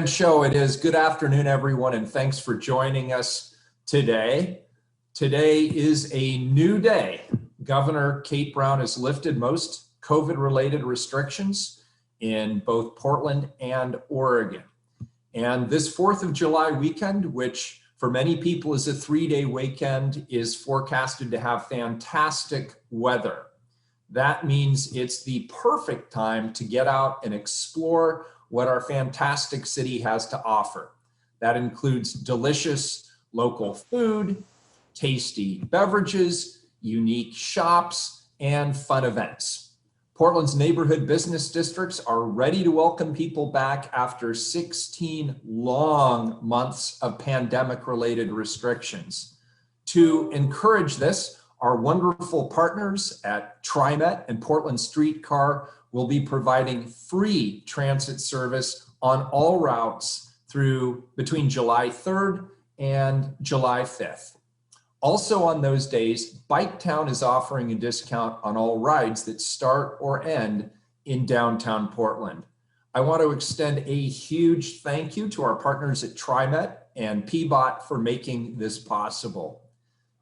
Show it is. Good afternoon, everyone, and thanks for joining us today. Today is a new day. Governor Kate Brown has lifted most COVID-related restrictions in both Portland and Oregon. And this 4th of July weekend, which for many people is a 3-day weekend, is forecasted to have fantastic weather. That means it's the perfect time to get out and explore what our fantastic city has to offer. That includes delicious local food, tasty beverages, unique shops, and fun events. Portland's neighborhood business districts are ready to welcome people back after 16 long months of pandemic-related restrictions. To encourage this, our wonderful partners at TriMet and Portland Streetcar will be providing free transit service on all routes through between July 3rd and July 5th. Also on those days, Biketown is offering a discount on all rides that start or end in downtown Portland. I want to extend a huge thank you to our partners at TriMet and PBOT for making this possible.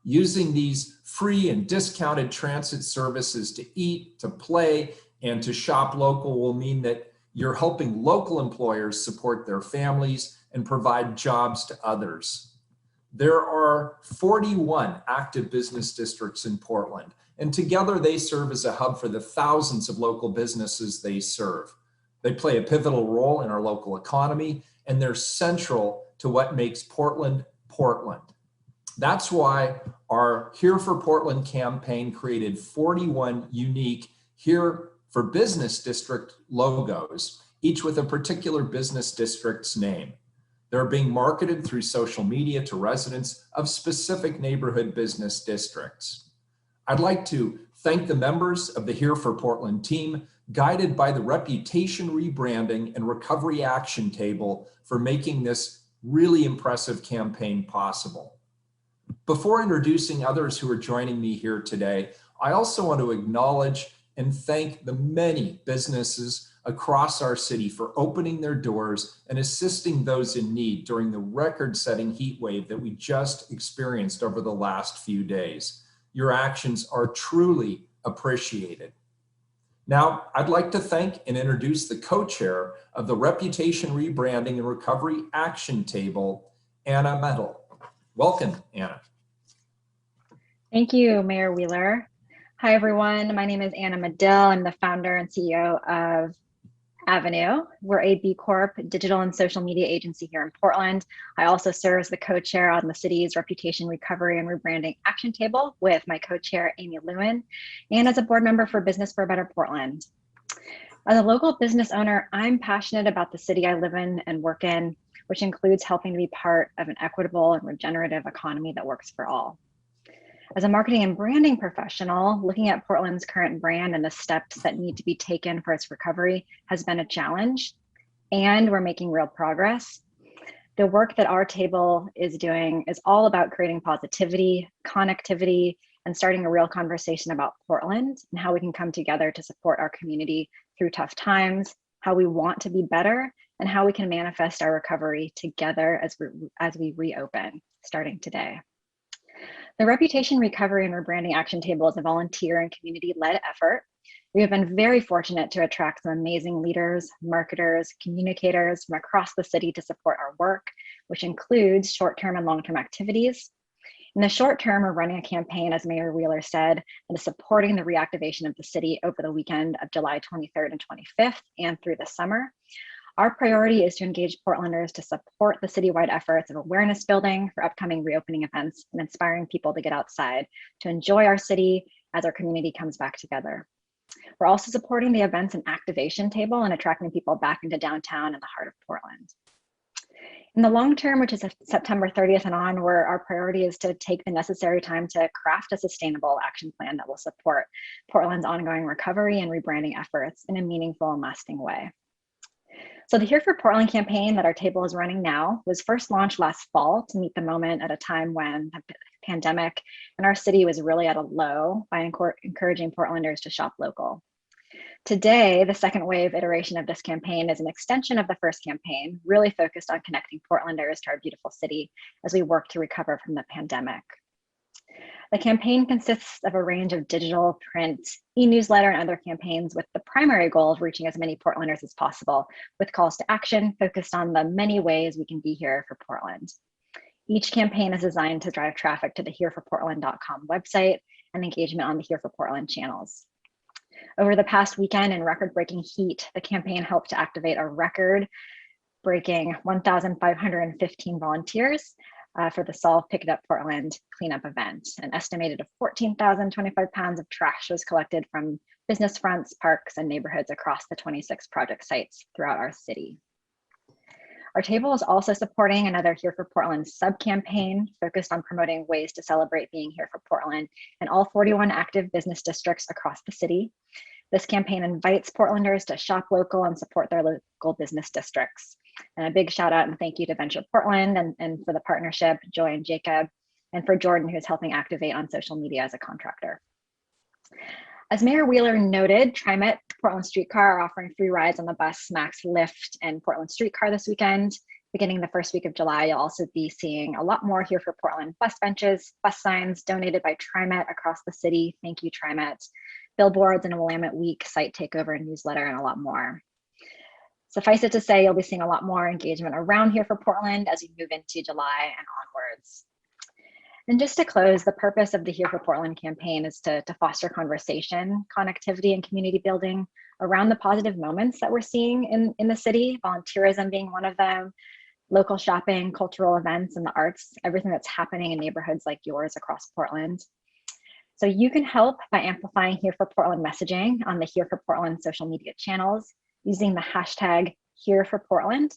Using these free and discounted transit services to eat, to play, and to shop local will mean that you're helping local employers support their families and provide jobs to others. There are 41 active business districts in Portland, and together they serve as a hub for the thousands of local businesses they serve. They play a pivotal role in our local economy, and they're central to what makes Portland, Portland. That's why our Here for Portland campaign created 41 unique Here for Business District logos, each with a particular business district's name. They're being marketed through social media to residents of specific neighborhood business districts. I'd like to thank the members of the Here for Portland team, guided by the Reputation Rebranding and Recovery Action Table, for making this really impressive campaign possible. Before introducing others who are joining me here today, I also want to acknowledge and thank the many businesses across our city for opening their doors and assisting those in need during the record-setting heat wave that we just experienced over the last few days. Your actions are truly appreciated. Now, I'd like to thank and introduce the co-chair of the Reputation Rebranding and Recovery Action Table, Anna Medal. Welcome, Anna. Thank you, Mayor Wheeler. Hi, everyone. My name is Anna Medill. I'm the founder and CEO of Avenue. We're a B Corp digital and social media agency here in Portland. I also serve as the co-chair on the city's Reputation Recovery and Rebranding Action Table with my co-chair, Amy Lewin, and as a board member for Business for a Better Portland. As a local business owner, I'm passionate about the city I live in and work in, which includes helping to be part of an equitable and regenerative economy that works for all. As a marketing and branding professional, looking at Portland's current brand and the steps that need to be taken for its recovery has been a challenge, and we're making real progress. The work that our table is doing is all about creating positivity, connectivity, and starting a real conversation about Portland and how we can come together to support our community through tough times, how we want to be better, and how we can manifest our recovery together as we reopen, starting today. The Reputation Recovery and Rebranding Action Table is a volunteer and community-led effort. We have been very fortunate to attract some amazing leaders, marketers, communicators from across the city to support our work, which includes short-term and long-term activities. In the short term, we're running a campaign, as Mayor Wheeler said, that is supporting the reactivation of the city over the weekend of July 23rd and 25th and through the summer. Our priority is to engage Portlanders to support the citywide efforts of awareness building for upcoming reopening events and inspiring people to get outside to enjoy our city as our community comes back together. We're also supporting the events and activation table and attracting people back into downtown in the heart of Portland. In the long term, which is September 30th and on, where our priority is to take the necessary time to craft a sustainable action plan that will support Portland's ongoing recovery and rebranding efforts in a meaningful and lasting way. So the Here for Portland campaign that our table is running now was first launched last fall to meet the moment at a time when the pandemic and our city was really at a low by encouraging Portlanders to shop local. Today, the second wave iteration of this campaign is an extension of the first campaign, really focused on connecting Portlanders to our beautiful city as we work to recover from the pandemic. The campaign consists of a range of digital, print, e-newsletter, and other campaigns with the primary goal of reaching as many Portlanders as possible, with calls to action focused on the many ways we can be here for Portland. Each campaign is designed to drive traffic to the hereforportland.com website and engagement on the Here for Portland channels. Over the past weekend in record-breaking heat, the campaign helped to activate a record-breaking 1,515 volunteers for the Solve Pick It Up Portland cleanup event. An estimated 14,025 pounds of trash was collected from business fronts, parks, and neighborhoods across the 26 project sites throughout our city. Our table is also supporting another Here for Portland sub-campaign focused on promoting ways to celebrate being here for Portland in all 41 active business districts across the city. This campaign invites Portlanders to shop local and support their local business districts. And a big shout out and thank you to Venture Portland and for the partnership, Joy and Jacob, and for Jordan, who's helping activate on social media as a contractor. As Mayor Wheeler noted, TriMet Portland Streetcar are offering free rides on the bus, Max, Lyft, and Portland Streetcar this weekend. Beginning the first week of July, you'll also be seeing a lot more Here for Portland bus benches, bus signs donated by TriMet across the city. Thank you, TriMet. Billboards and a Willamette Week site takeover and newsletter, and a lot more. Suffice it to say, you'll be seeing a lot more engagement around Here for Portland as we move into July and onwards. And just to close, the purpose of the Here for Portland campaign is to foster conversation, connectivity, and community building around the positive moments that we're seeing in the city, volunteerism being one of them, local shopping, cultural events, and the arts, everything that's happening in neighborhoods like yours across Portland. So you can help by amplifying Here for Portland messaging on the Here for Portland social media channels, using the hashtag Here for Portland,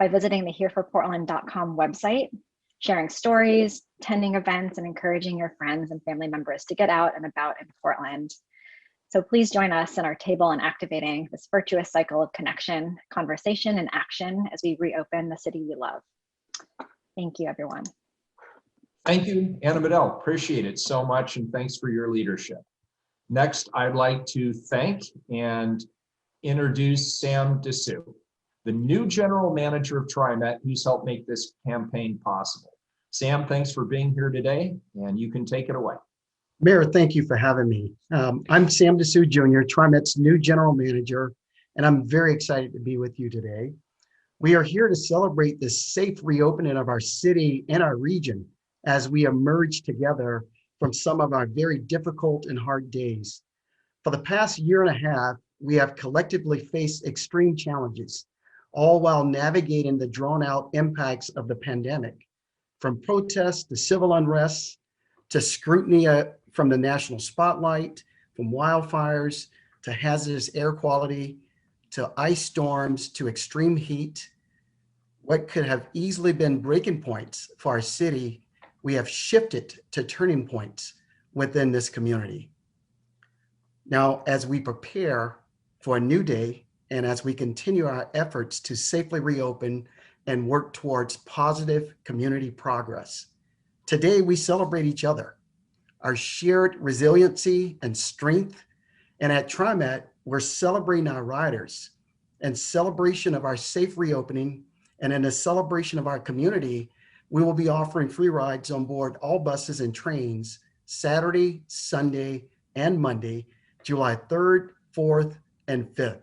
by visiting the hereforportland.com website, sharing stories, attending events, and encouraging your friends and family members to get out and about in Portland. So please join us in our table in activating this virtuous cycle of connection, conversation, and action as we reopen the city we love. Thank you, everyone. Thank you, Anna Maddox. Appreciate it so much, and thanks for your leadership. Next, I'd like to thank and introduce Sam Dessou, the new general manager of TriMet, who's helped make this campaign possible. Sam, thanks for being here today, and you can take it away. Mayor, thank you for having me. I'm Sam Dessou Jr., TriMet's new general manager, and I'm very excited to be with you today. We are here to celebrate the safe reopening of our city and our region as we emerge together from some of our very difficult and hard days. For the past year and a half, we have collectively faced extreme challenges, all while navigating the drawn-out impacts of the pandemic, from protests to civil unrest, to scrutiny from the national spotlight, from wildfires, to hazardous air quality, to ice storms, to extreme heat. What could have easily been breaking points for our city, we have shifted to turning points within this community. Now, as we prepare for a new day, and as we continue our efforts to safely reopen and work towards positive community progress, today we celebrate each other, our shared resiliency and strength. And at TriMet, we're celebrating our riders, and celebration of our safe reopening, and in a celebration of our community, we will be offering free rides on board all buses and trains Saturday, Sunday, and Monday, July 3rd, 4th, and 5th.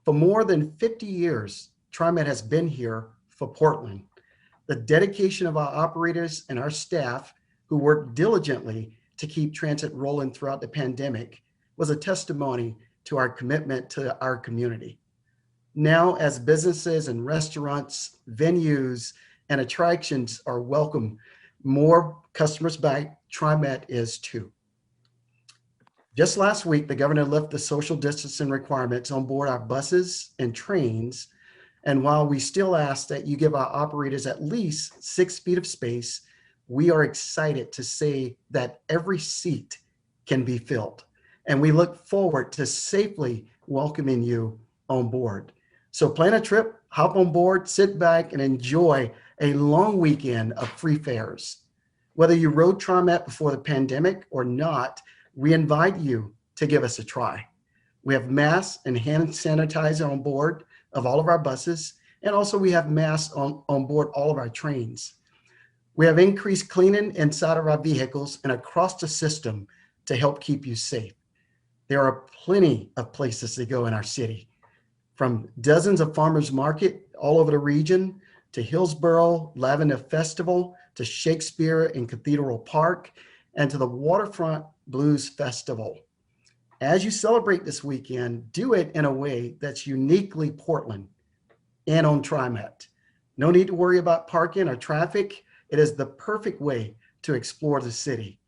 For more than 50 years, TriMet has been here for Portland. The dedication of our operators and our staff, who worked diligently to keep transit rolling throughout the pandemic, was a testimony to our commitment to our community. Now, as businesses and restaurants, venues, and attractions are welcome more customers back, TriMet is too. Just last week, the governor lifted the social distancing requirements on board our buses and trains. And while we still ask that you give our operators at least 6 feet of space, we are excited to say that every seat can be filled. And we look forward to safely welcoming you on board. So plan a trip, hop on board, sit back, and enjoy a long weekend of free fares. Whether you rode TriMet before the pandemic or not, we invite you to give us a try. We have masks and hand sanitizer on board of all of our buses. And also we have masks on board all of our trains. We have increased cleaning inside of our vehicles and across the system to help keep you safe. There are plenty of places to go in our city, from dozens of farmers market all over the region to Hillsborough Lavender Festival to Shakespeare and Cathedral Park and to the Waterfront Blues Festival. As you celebrate this weekend, do it in a way that's uniquely Portland and on TriMet. No need to worry about parking or traffic. It is the perfect way to explore the city.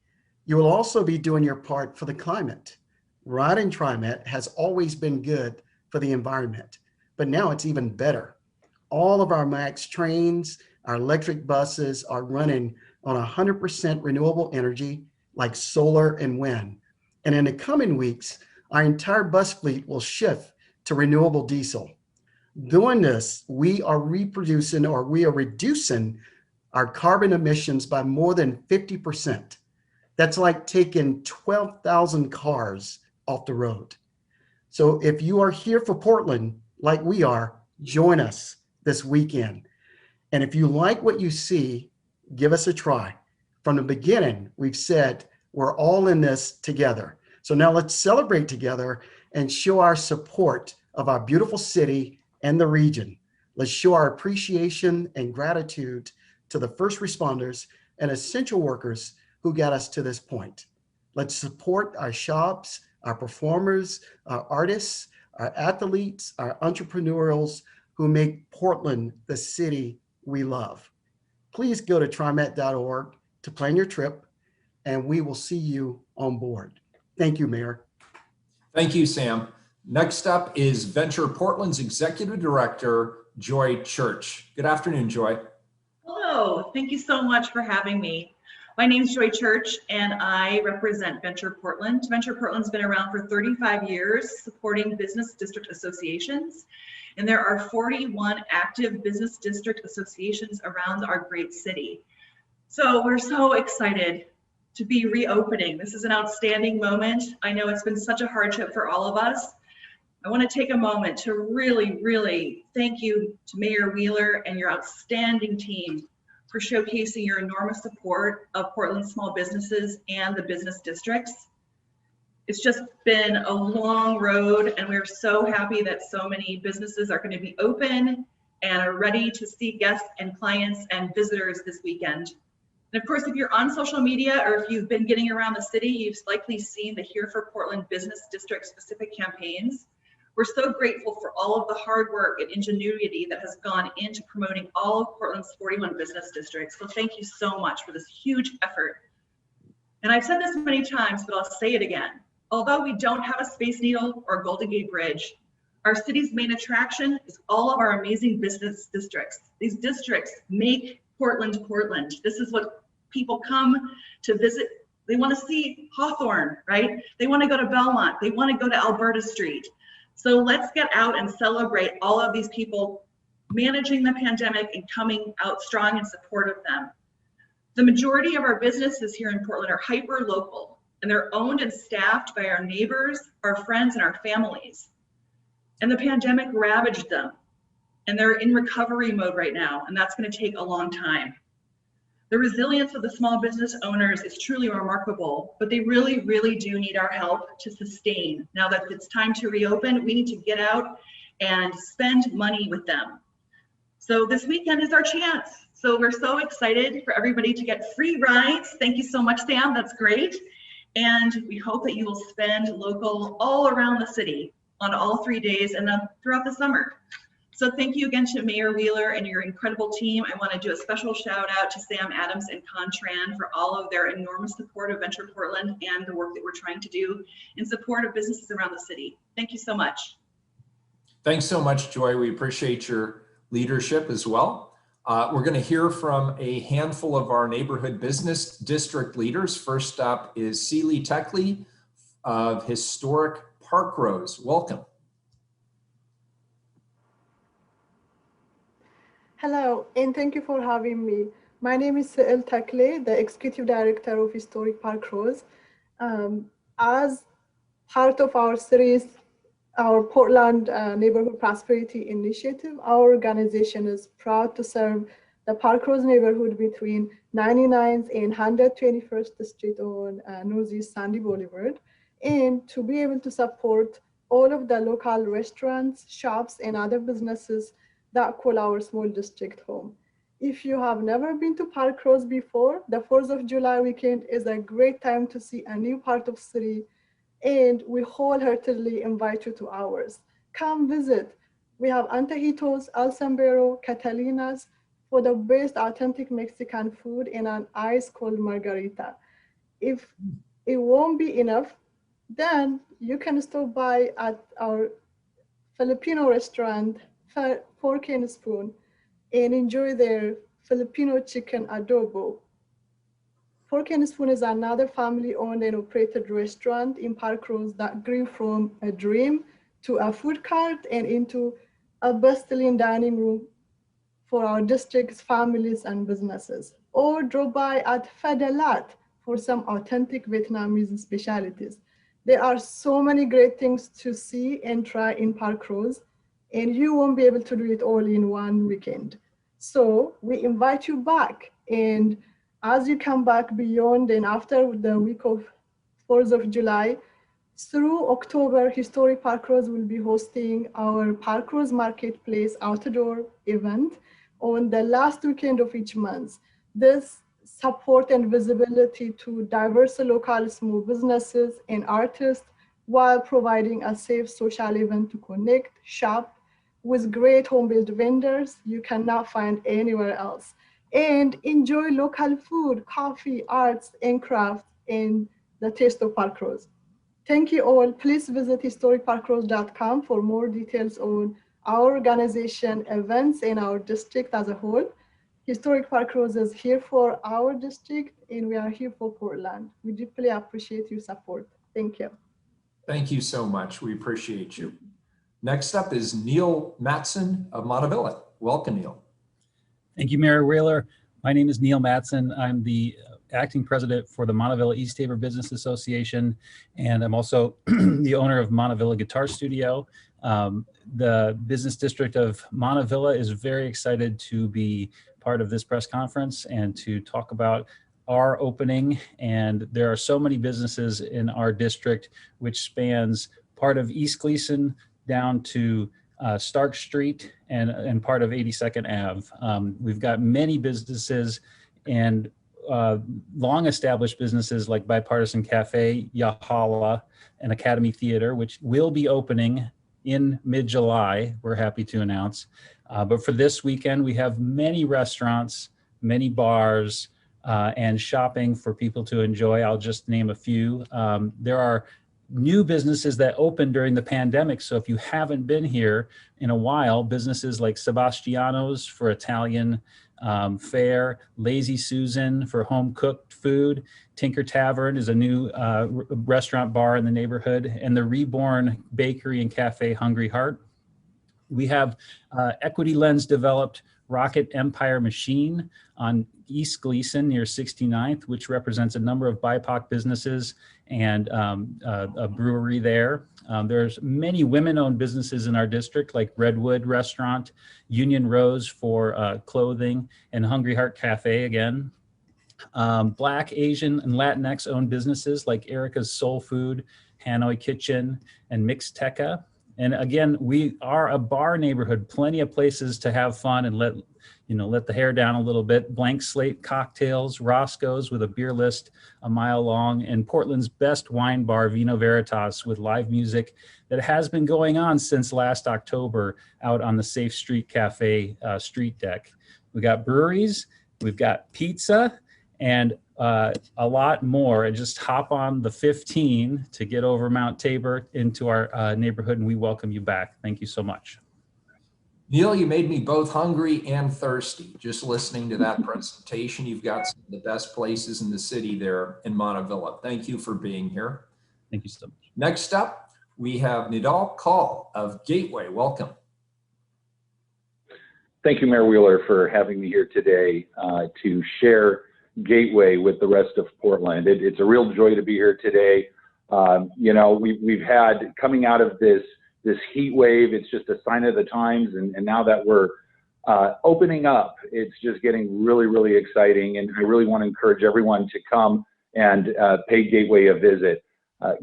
You will also be doing your part for the climate. Riding TriMet has always been good for the environment, but now it's even better. All of our MAX trains, our electric buses are running on 100% renewable energy like solar and wind. And in the coming weeks, our entire bus fleet will shift to renewable diesel. Doing this, we are reducing our carbon emissions by more than 50%. That's like taking 12,000 cars off the road. So if you are here for Portland, like we are, join us this weekend. And if you like what you see, give us a try. From the beginning, we've said we're all in this together. So now let's celebrate together and show our support of our beautiful city and the region. Let's show our appreciation and gratitude to the first responders and essential workers who got us to this point. Let's support our shops, our performers, our artists, our athletes, our entrepreneurs who make Portland the city we love. Please go to TriMet.org to plan your trip, and we will see you on board. Thank you, Mayor. Thank you, Sam. Next up is Venture Portland's Executive Director, Joy Church. Good afternoon, Joy. Hello, thank you so much for having me. My name is Joy Church and I represent Venture Portland. Venture Portland's been around for 35 years supporting business district associations. And there are 41 active business district associations around our great city. So we're so excited to be reopening. This is an outstanding moment. I know it's been such a hardship for all of us. I want to take a moment to really thank you to Mayor Wheeler and your outstanding team for showcasing your enormous support of Portland's small businesses and the business districts. It's just been a long road, and we're so happy that so many businesses are going to be open and are ready to see guests and clients and visitors this weekend. And of course, if you're on social media or if you've been getting around the city, you've likely seen the Here for Portland Business District specific campaigns. We're so grateful for all of the hard work and ingenuity that has gone into promoting all of Portland's 41 business districts. So thank you so much for this huge effort. And I've said this many times, but I'll say it again. Although we don't have a Space Needle or Golden Gate Bridge, our city's main attraction is all of our amazing business districts. These districts make Portland, Portland. This is what people come to visit. They want to see Hawthorne, right? They want to go to Belmont. They want to go to Alberta Street. So let's get out and celebrate all of these people managing the pandemic and coming out strong in support of them. The majority of our businesses here in Portland are hyper local, and they're owned and staffed by our neighbors, our friends, and our families. And the pandemic ravaged them, and they're in recovery mode right now, and that's going to take a long time. The resilience of the small business owners is truly remarkable, but they really do need our help to sustain. Now that it's time to reopen, we need to get out and spend money with them. So this weekend is our chance. So we're so excited for everybody to get free rides. Thank you so much, Sam, that's great. And we hope that you will spend local all around the city on all 3 days and then throughout the summer. So thank you again to Mayor Wheeler and your incredible team. I want to do a special shout out to Sam Adams and Contran for all of their enormous support of Venture Portland and the work that we're trying to do in support of businesses around the city. Thank you so much. Thanks so much, Joy. We appreciate your leadership as well. We're going to hear from a handful of our neighborhood business district leaders. First up is Celie Techley of historic Parkrose. Welcome. Hello, and thank you for having me. My name is Celie Techley, the Executive Director of Historic Parkrose. As part of our city's our Portland Neighborhood Prosperity Initiative. Our organization is proud to serve the Parkrose neighborhood between 99th and 121st Street on Northeast Sandy Boulevard, and to be able to support all of the local restaurants, shops, and other businesses that call our small district home. If you have never been to Parkrose before, the 4th of July weekend is a great time to see a new part of city, and we wholeheartedly invite you to ours. Come visit. We have Antojitos, El Sombrero, Catalina's for the best authentic Mexican food and an ice cold margarita. If it won't be enough, then you can stop by at our Filipino restaurant, Fork and Spoon, and enjoy their Filipino chicken adobo. Fork and Spoon is another family-owned and operated restaurant in Parkrose that grew from a dream to a food cart and into a bustling dining room for our district's families and businesses. Or drop by at Fedelat for some authentic Vietnamese specialties. There are so many great things to see and try in Parkrose, and you won't be able to do it all in one weekend. So we invite you back, and as you come back beyond and after the week of 4th of July, through October, Historic Parkrose will be hosting our Parkrose Marketplace outdoor event on the last weekend of each month. This support and visibility to diverse local small businesses and artists while providing a safe social event to connect, shop with great home-built vendors you cannot find anywhere else, and enjoy local food, coffee, arts, and crafts in the taste of Parkrose. Thank you all. Please visit historicparkrose.com for more details on our organization, events, and our district as a whole. Historic Parkrose is here for our district, and we are here for Portland. We deeply appreciate your support. Thank you. Thank you so much. We appreciate you. Next up is Neil Matson of Monteville. Welcome, Neil. Thank you, Mayor Wheeler. My name is Neil Matson. I'm the acting president for the Monteville East Tabor Business Association, and I'm also the owner of Monteville Guitar Studio. The business district of Monteville is very excited to be part of this press conference and to talk about our opening. And there are so many businesses in our district, which spans part of East Gleason down to Stark Street and part of 82nd Ave. We've got many businesses and long established businesses like Bipartisan Cafe, Yahala, and Academy Theater, which will be opening in mid-July, we're happy to announce. But for this weekend, we have many restaurants, many bars, and shopping for people to enjoy. I'll just name a few. There are new businesses that opened during the pandemic. So if you haven't been here in a while, businesses like Sebastiano's for Italian fare, Lazy Susan for home cooked food, Tinker Tavern is a new restaurant bar in the neighborhood, and the Reborn Bakery and Cafe Hungry Heart. We have Equity Lens developed Rocket Empire Machine on East Gleason near 69th, which represents a number of BIPOC businesses and a brewery there. There's many women-owned businesses in our district, like Redwood Restaurant, Union Rose for clothing, and Hungry Heart Cafe again. Black, Asian, and Latinx-owned businesses like Erica's Soul Food, Hanoi Kitchen, and Mixteca. And again, we are a bar neighborhood, plenty of places to have fun and let the hair down a little bit. Blank Slate Cocktails, Roscoe's with a beer list a mile long, and Portland's best wine bar, Vino Veritas, with live music that has been going on since last October out on the Safe Street Cafe street deck. We got breweries, we've got pizza, and a lot more. And just hop on the 15 to get over Mount Tabor into our neighborhood, and we welcome you back. Thank you so much. Neil, you made me both hungry and thirsty just listening to that presentation. You've got some of the best places in the city there in Monteville. Thank you for being here. Thank you so much. Next up, we have Nidal Kaul of Gateway. Welcome. Thank you, Mayor Wheeler, for having me here today to share Gateway with the rest of Portland. It's a real joy to be here today. We've had, coming out of this this heat wave. It's just a sign of the times. And now that we're opening up, it's just getting really, really exciting. And I really want to encourage everyone to come and pay Gateway a visit.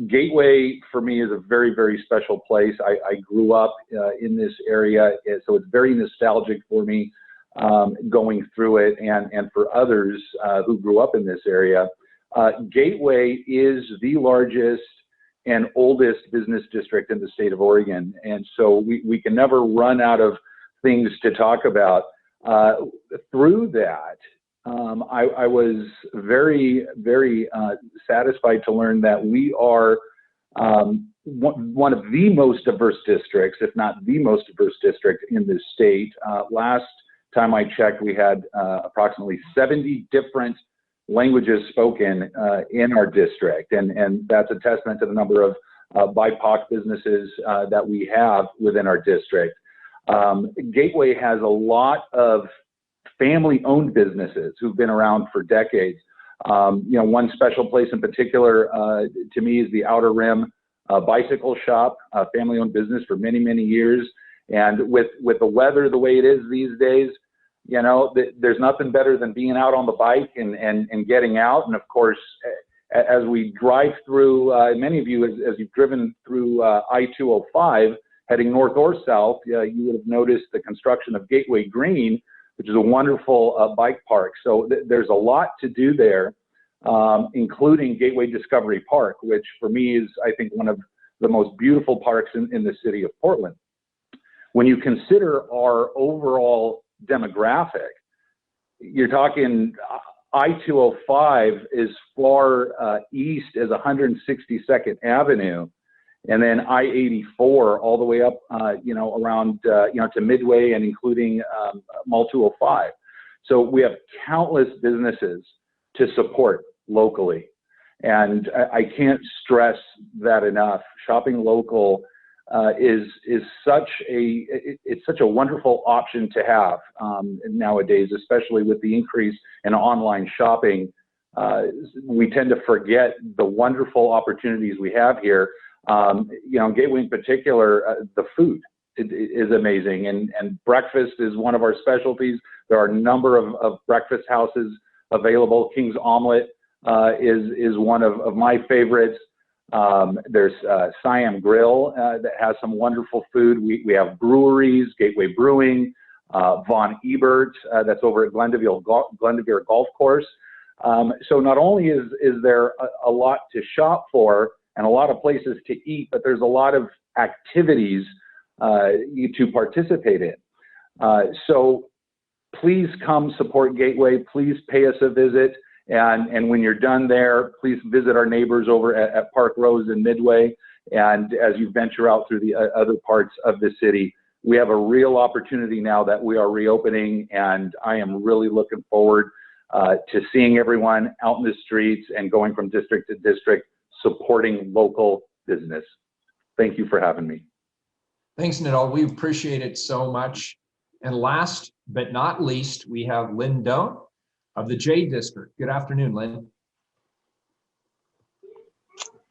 Gateway for me is a very, very special place. I grew up in this area, so it's very nostalgic for me going through it, and for others who grew up in this area. Gateway is the largest and oldest business district in the state of Oregon, and so we can never run out of things to talk about. Through that, I was very, very satisfied to learn that we are one of the most diverse districts, if not the most diverse district in this state. Last time I checked, we had approximately 70 different languages spoken in our district, and that's a testament to the number of BIPOC businesses that we have within our district. Gateway has a lot of family-owned businesses who've been around for decades. One special place in particular to me is the Outer Rim Bicycle Shop, a family-owned business for many, many years. And with the weather the way it is these days, there's nothing better than being out on the bike and getting out. And of course, as we drive through, many of you, as you've driven through I-205, heading north or south, you would have noticed the construction of Gateway Green, which is a wonderful bike park. So there's a lot to do there, including Gateway Discovery Park, which for me is, I think, one of the most beautiful parks in the city of Portland. When you consider our overall demographic, you're talking I-205 is far east as 162nd Avenue, and then I-84 all the way up, around, to Midway and including Mall 205. So we have countless businesses to support locally. And I can't stress that enough. Shopping local is such a wonderful option to have nowadays, especially with the increase in online shopping. We tend to forget the wonderful opportunities we have here. Gateway in particular, the food is amazing, and breakfast is one of our specialties. There are a number of breakfast houses available. King's Omelet is one of my favorites. There's Siam Grill that has some wonderful food. We have breweries, Gateway Brewing, Von Ebert, that's over at Glendevere Golf Course. So not only is there a lot to shop for and a lot of places to eat, but there's a lot of activities to participate in. So please come support Gateway. Please pay us a visit. And when you're done there, please visit our neighbors over at Parkrose and Midway. And as you venture out through the other parts of the city, we have a real opportunity now that we are reopening. And I am really looking forward to seeing everyone out in the streets and going from district to district, supporting local business. Thank you for having me. Thanks, Nidal. We appreciate it so much. And last but not least, we have Lynn Doan of the J District. Good afternoon, Lynn.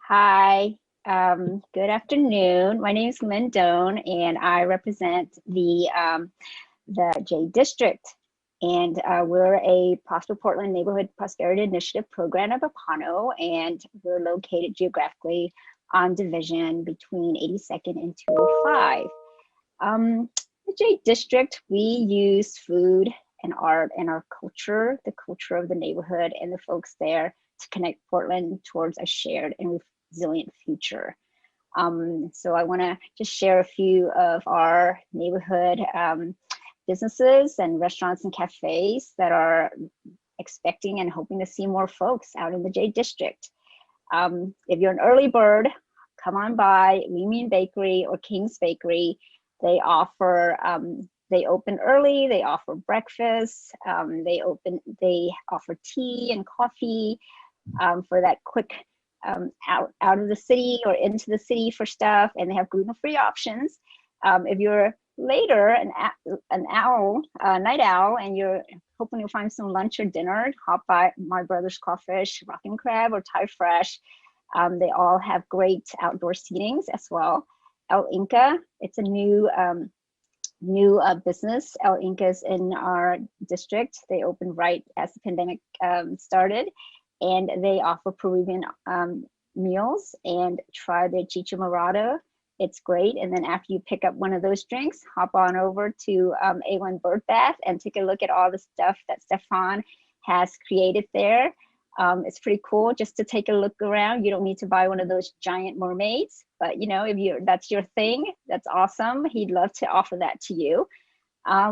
Hi, good afternoon. My name is Lynn Doan, and I represent the J District. And we're a Prosper Portland Neighborhood Prosperity Initiative program of Apano, and we're located geographically on Division between 82nd and 205. The J District, we use food and art and our culture, the culture of the neighborhood and the folks there, to connect Portland towards a shared and resilient future. So I want to just share a few of our neighborhood businesses and restaurants and cafes that are expecting and hoping to see more folks out in the J District. If you're an early bird, come on by Lean Bakery or King's Bakery. They offer, they open early, they offer breakfast, they offer tea and coffee for that quick out of the city or into the city for stuff, and they have gluten-free options. If you're later, an night owl, and you're hoping to find some lunch or dinner, hop by My Brother's Crawfish, Rockin' Crab, or Thai Fresh. They all have great outdoor seatings as well. El Inca. It's a new business. El Inca's in our district. They opened right as the pandemic started, and they offer Peruvian meals, and try their chicha morada. It's great. And then after you pick up one of those drinks, hop on over to A1 Bird Bath and take a look at all the stuff that Stefan has created there. It's pretty cool just to take a look around. You don't need to buy one of those giant mermaids, but you know, if that's your thing, that's awesome. He'd love to offer that to you.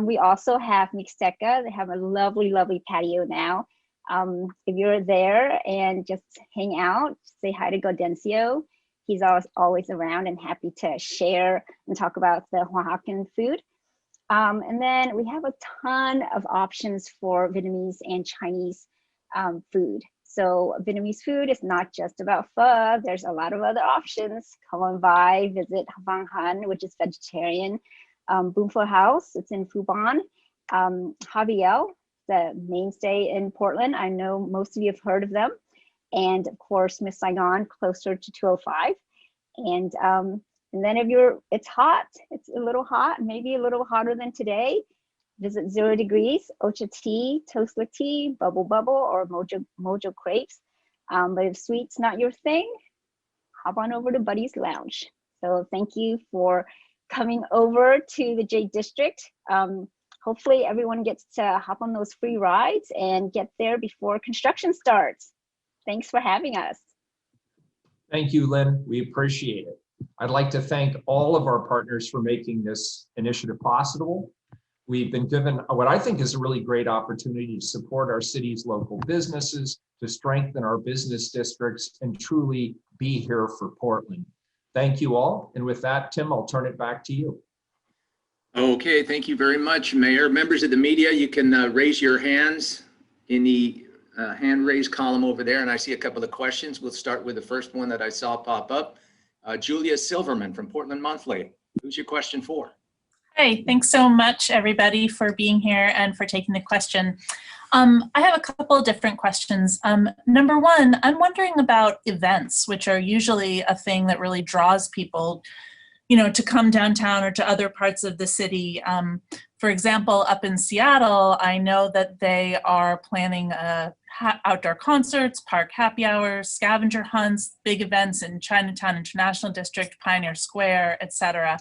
We also have Mixteca. They have a lovely, lovely patio now. If you're there and just hang out, say hi to Gaudencio. He's always around and happy to share and talk about the Oaxacan food. And then we have a ton of options for Vietnamese and Chinese food. So Vietnamese food is not just about pho. There's a lot of other options. Come on by, visit Vang Han, which is vegetarian. Boom Pho House, it's in Phu Ban. Javiel, the mainstay in Portland. I know most of you have heard of them. And of course, Miss Saigon, closer to 205. And then if it's hot, it's a little hot, maybe a little hotter than today, visit 0 Degrees, Ocha Tea, Toastlet Tea, Bubble Bubble, or Mojo Crepes. But if sweet's not your thing, hop on over to Buddy's Lounge. So thank you for coming over to the J District. Hopefully everyone gets to hop on those free rides and get there before construction starts. Thanks for having us. Thank you, Lynn. We appreciate it. I'd like to thank all of our partners for making this initiative possible. We've been given what I think is a really great opportunity to support our city's local businesses, to strengthen our business districts, and truly be here for Portland. Thank you all. And with that, Tim, I'll turn it back to you. Okay, thank you very much, Mayor. Members of the media, you can raise your hands in the hand raise column over there, and I see a couple of questions. We'll start with the first one that I saw pop up. Julia Silverman from Portland Monthly. Who's your question for? Hi, thanks so much, everybody, for being here and for taking the question. I have a couple of different questions. Number one, I'm wondering about events, which are usually a thing that really draws people, you know, to come downtown or to other parts of the city. For example, up in Seattle, I know that they are planning outdoor concerts, park happy hours, scavenger hunts, big events in Chinatown International District, Pioneer Square, etc.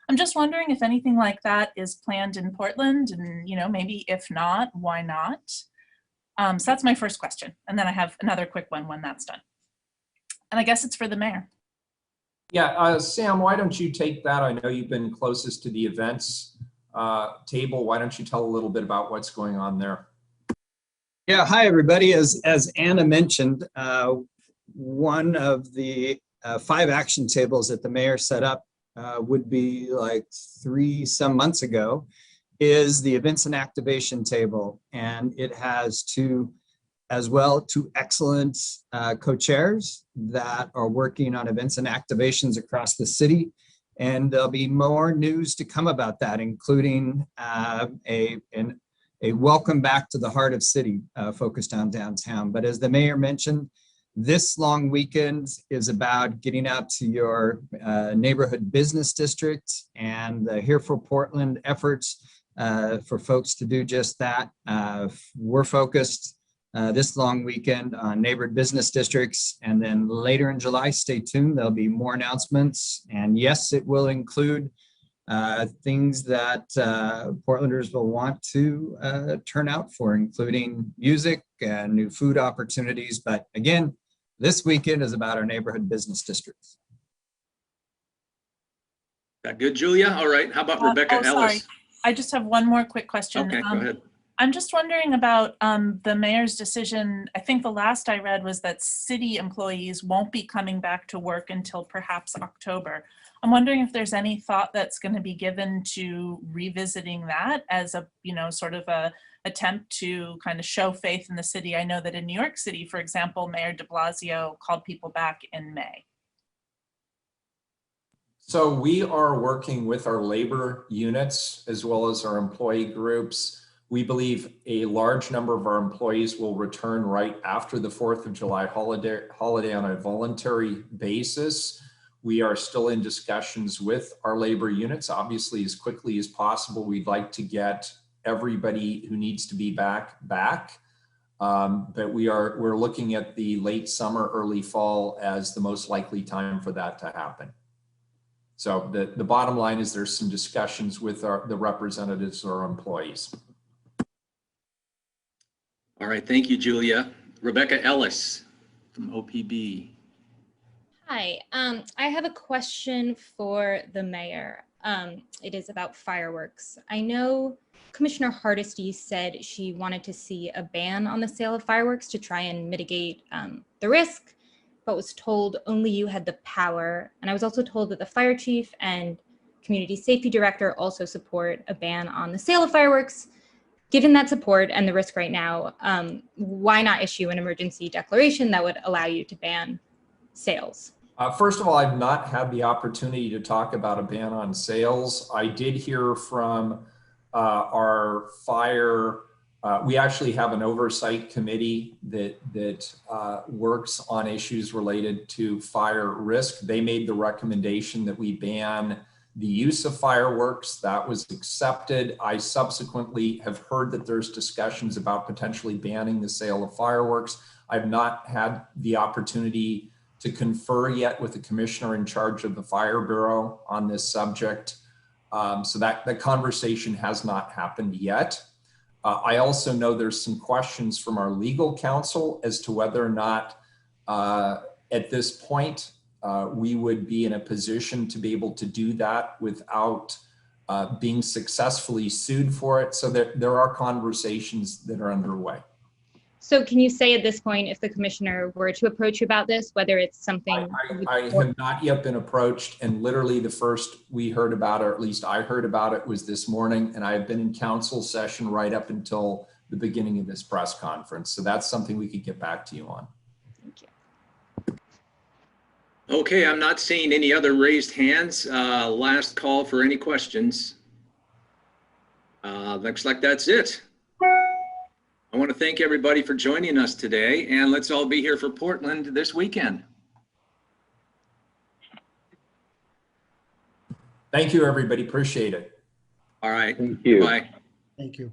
I'm just wondering if anything like that is planned in Portland, and you know, maybe if not, why not? So that's my first question, and then I have another quick one when that's done. And I guess it's for the mayor. Yeah, Sam, why don't you take that? I know you've been closest to the events table. Why don't you tell a little bit about what's going on there? Yeah, hi everybody. As Anna mentioned, one of the 5 action tables that the mayor set up would be like 3 some months ago is the events and activation table, and it has two excellent co-chairs that are working on events and activations across the city. And there'll be more news to come about that, including a welcome back to the heart of city focused on downtown. But as the mayor mentioned, this long weekend is about getting out to your neighborhood business district, and the Here for Portland efforts for folks to do just that. We're focused this long weekend on neighborhood business districts, and then later in July, stay tuned, there'll be more announcements. And yes, it will include things that Portlanders will want to turn out for, including music and new food opportunities. But again, this weekend is about our neighborhood business districts. That good, Julia? All right, how about Rebecca Ellis? Sorry. I just have one more quick question. Okay, go ahead. I'm just wondering about the mayor's decision. I think the last I read was that city employees won't be coming back to work until perhaps October. I'm wondering if there's any thought that's going to be given to revisiting that as a, you know, sort of a attempt to kind of show faith in the city. I know that in New York City, for example, Mayor de Blasio called people back in May. So we are working with our labor units as well as our employee groups. We believe a large number of our employees will return right after the 4th of July holiday on a voluntary basis. We are still in discussions with our labor units. Obviously, as quickly as possible, we'd like to get everybody who needs to be back. But we're looking at the late summer, early fall as the most likely time for that to happen. So the bottom line is there's some discussions with the representatives or employees. All right, thank you, Julia. Rebecca Ellis from OPB. Hi, I have a question for the mayor. It is about fireworks. I know Commissioner Hardesty said she wanted to see a ban on the sale of fireworks to try and mitigate the risk, but was told only you had the power. And I was also told that the fire chief and community safety director also support a ban on the sale of fireworks. Given that support and the risk right now, why not issue an emergency declaration that would allow you to ban sales? First of all, I've not had the opportunity to talk about a ban on sales. I did hear from our fire. We actually have an oversight committee that works on issues related to fire risk. They made the recommendation that we ban the use of fireworks. That was accepted. I subsequently have heard that there's discussions about potentially banning the sale of fireworks. I've not had the opportunity to confer yet with the commissioner in charge of the Fire Bureau on this subject. So that conversation has not happened yet. I also know there's some questions from our legal counsel as to whether or not at this point we would be in a position to be able to do that without being successfully sued for it. So there are conversations that are underway. So can you say at this point, if the commissioner were to approach you about this, whether it's something— I have not yet been approached, and literally the first we heard about it, or at least I heard about it, was this morning, and I have been in council session right up until the beginning of this press conference. So that's something we could get back to you on. Thank you. Okay, I'm not seeing any other raised hands. Last call for any questions. Looks like that's it. I want to thank everybody for joining us today, and let's all be here for Portland this weekend. Thank you, everybody. Appreciate it. All right. Thank you. Bye. Thank you.